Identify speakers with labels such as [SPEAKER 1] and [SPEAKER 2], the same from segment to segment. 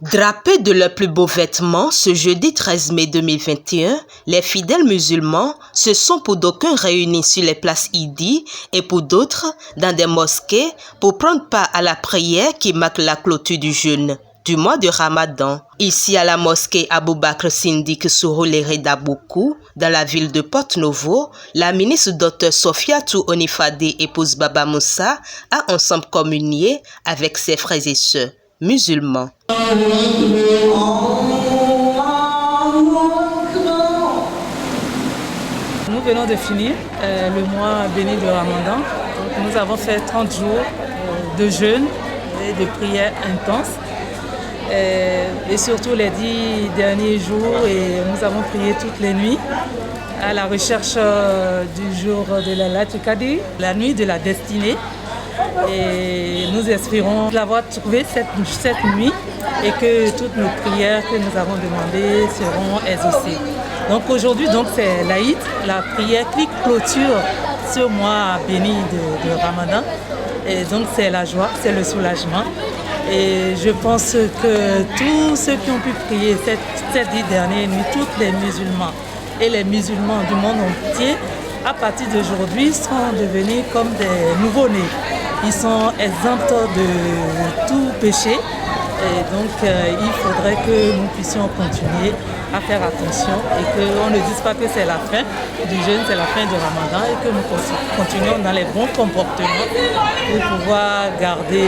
[SPEAKER 1] Drapés de leurs plus beaux vêtements, ce jeudi 13 mai 2021, les fidèles musulmans se sont pour d'aucuns réunis sur les places Idi et pour d'autres dans des mosquées pour prendre part à la prière qui marque la clôture du jeûne du mois de Ramadan. Ici à la mosquée Aboubakr Syndic Sourouléré d'Aboukou, dans la ville de Porto-Novo, la ministre Dr Sofiatou Onifade, épouse Baba Moussa, a ensemble communié avec ses frères et sœurs musulmans.
[SPEAKER 2] Nous venons de finir le mois béni de Ramadan. Donc, nous avons fait 30 jours de jeûne et de prières intenses. Et surtout les 10 derniers jours, et nous avons prié toutes les nuits à la recherche du jour de la Laylatul Qadr, la nuit de la destinée. Et nous espérons l'avoir trouvé cette nuit et que toutes nos prières que nous avons demandées seront exaucées. Donc aujourd'hui, c'est l'Aïd, la prière qui clôture ce mois béni de Ramadan. Et donc c'est la joie, c'est le soulagement. Et je pense que tous ceux qui ont pu prier ces 10 dernières nuits, tous les musulmans et les musulmans du monde entier, à partir d'aujourd'hui, seront devenus comme des nouveaux-nés. Ils sont exempts de tout péché. Et donc, il faudrait que nous puissions continuer à faire attention et qu'on ne dise pas que c'est la fin du jeûne, c'est la fin du Ramadan et que nous continuons dans les bons comportements pour pouvoir garder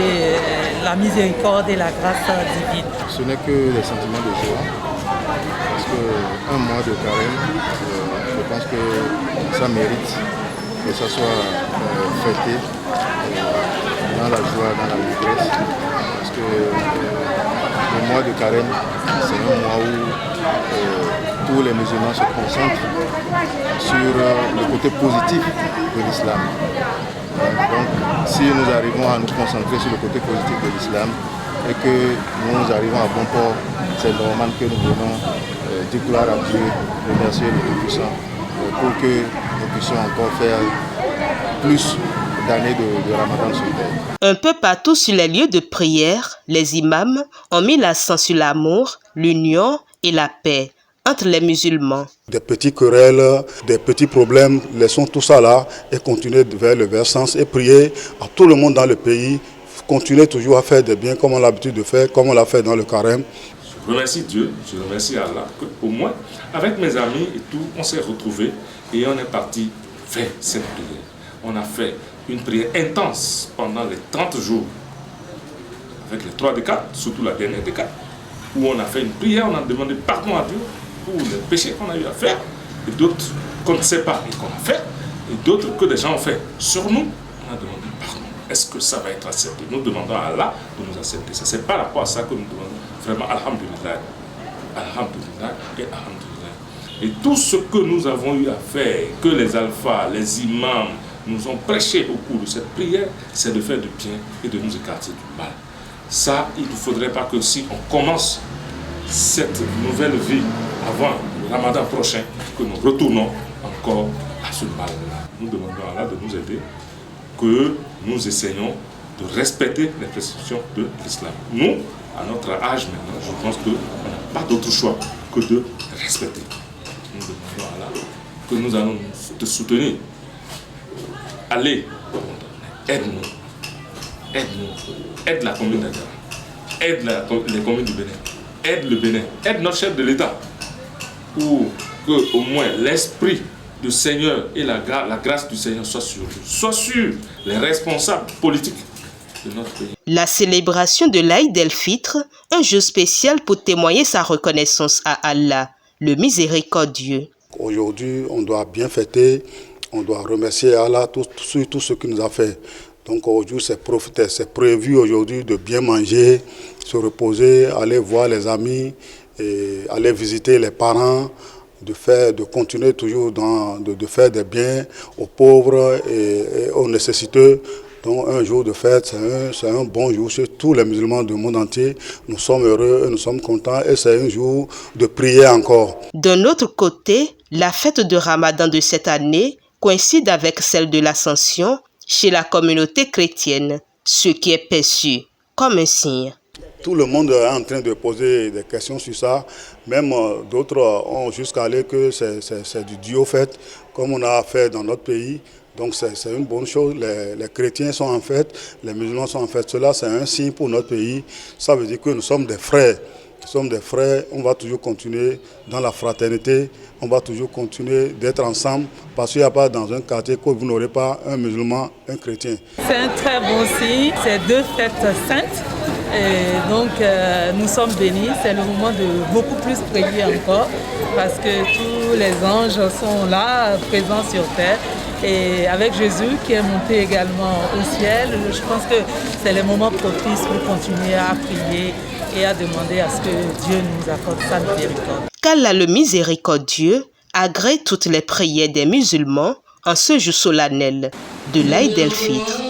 [SPEAKER 2] la miséricorde et la grâce divine.
[SPEAKER 3] Ce n'est que des sentiments de joie parce qu'un mois de carême, je pense que ça mérite que ça soit fêté dans la joie, dans la détresse, parce que le mois de carême, c'est un mois où tous les musulmans se concentrent sur le côté positif de l'islam. Donc, si nous arrivons à nous concentrer sur le côté positif de l'islam et que nous arrivons à bon port, c'est normal que nous venons dire gloire à Dieu, remercier le Tout-Puissant pour que nous puissions encore faire plus d'années de Ramadan sur terre.
[SPEAKER 1] Un peu partout sur les lieux de prière, les imams ont mis l'accent sur l'amour, l'union et la paix entre les musulmans.
[SPEAKER 4] Des petits querelles, des petits problèmes, laissons tout ça là et continuer vers le vrai sens et prier à tout le monde dans le pays, continuer toujours à faire des biens comme on a l'habitude de faire, comme on l'a fait dans le carême.
[SPEAKER 5] Je remercie Dieu, je remercie Allah, qu'au moins, avec mes amis et tout, on s'est retrouvés et on est parti faire cette prière. On a fait une prière intense pendant les 30 jours, avec les 3 décades, surtout la dernière décade, où on a fait une prière, on a demandé pardon à Dieu pour les péchés qu'on a eu à faire, et d'autres qu'on ne sait pas et qu'on a fait, et d'autres que des gens ont fait sur nous, on a demandé pardon. Est-ce que ça va être accepté? Nous demandons à Allah de nous accepter. Ce n'est par rapport à ça que nous demandons. Vraiment, alhamdulillah, alhamdulillah et alhamdulillah. Et tout ce que nous avons eu à faire, que les alphas, les imams nous ont prêché au cours de cette prière, c'est de faire du bien et de nous écarter du mal. Ça, il ne faudrait pas que si on commence cette nouvelle vie avant le Ramadan prochain, que nous retournons encore à ce mal-là. Nous demandons à Allah de nous aider, que nous essayons de respecter les prescriptions de l'islam. Nous, à notre âge maintenant, je pense qu'on n'a pas d'autre choix que de respecter. Nous demandons à Allah que nous allons te soutenir. Allez, aide-nous, aide la commune d'Agadez, aide les communes du Bénin, aide le Bénin, aide notre chef de l'État, pour que au moins l'esprit du Seigneur et la grâce du Seigneur soit sur nous, soit sur les responsables politiques de notre pays.
[SPEAKER 1] La célébration de l'Aïd el-Fitr, un jour spécial pour témoigner sa reconnaissance à Allah, le miséricordieux.
[SPEAKER 4] Aujourd'hui, on doit bien fêter, on doit remercier Allah sur tout ce qu'il nous a fait. Donc aujourd'hui, c'est prévu aujourd'hui de bien manger, se reposer, aller voir les amis, et aller visiter les parents, de continuer toujours de faire des biens aux pauvres et aux nécessiteux. Donc un jour de fête, c'est un bon jour chez tous les musulmans du monde entier. Nous sommes heureux et nous sommes contents et c'est un jour de prier encore.
[SPEAKER 1] D'un autre côté, la fête de Ramadan de cette année coïncide avec celle de l'Ascension chez la communauté chrétienne, ce qui est perçu comme un signe.
[SPEAKER 4] Tout le monde est en train de poser des questions sur ça. Même d'autres ont jusqu'à aller que c'est du Dieu fait, comme on a fait dans notre pays. Donc c'est une bonne chose. Les chrétiens sont en fête, les musulmans sont en fête. Cela, c'est un signe pour notre pays. Ça veut dire que nous sommes des frères. Nous sommes des frères, on va toujours continuer dans la fraternité, on va toujours continuer d'être ensemble, parce qu'il n'y a pas dans un quartier que vous n'aurez pas un musulman, un chrétien.
[SPEAKER 2] C'est un très bon signe, c'est 2 fêtes saintes, et donc nous sommes bénis, c'est le moment de beaucoup plus prier encore, parce que tous les anges sont là, présents sur terre. Et avec Jésus qui est monté également au ciel, je pense que c'est le moment propice pour continuer à prier et à demander à ce que Dieu nous accorde sa miséricorde.
[SPEAKER 1] Qu'Allah le miséricordieux agrée toutes les prières des musulmans en ce jour solennel de l'Aïd el-Fitr.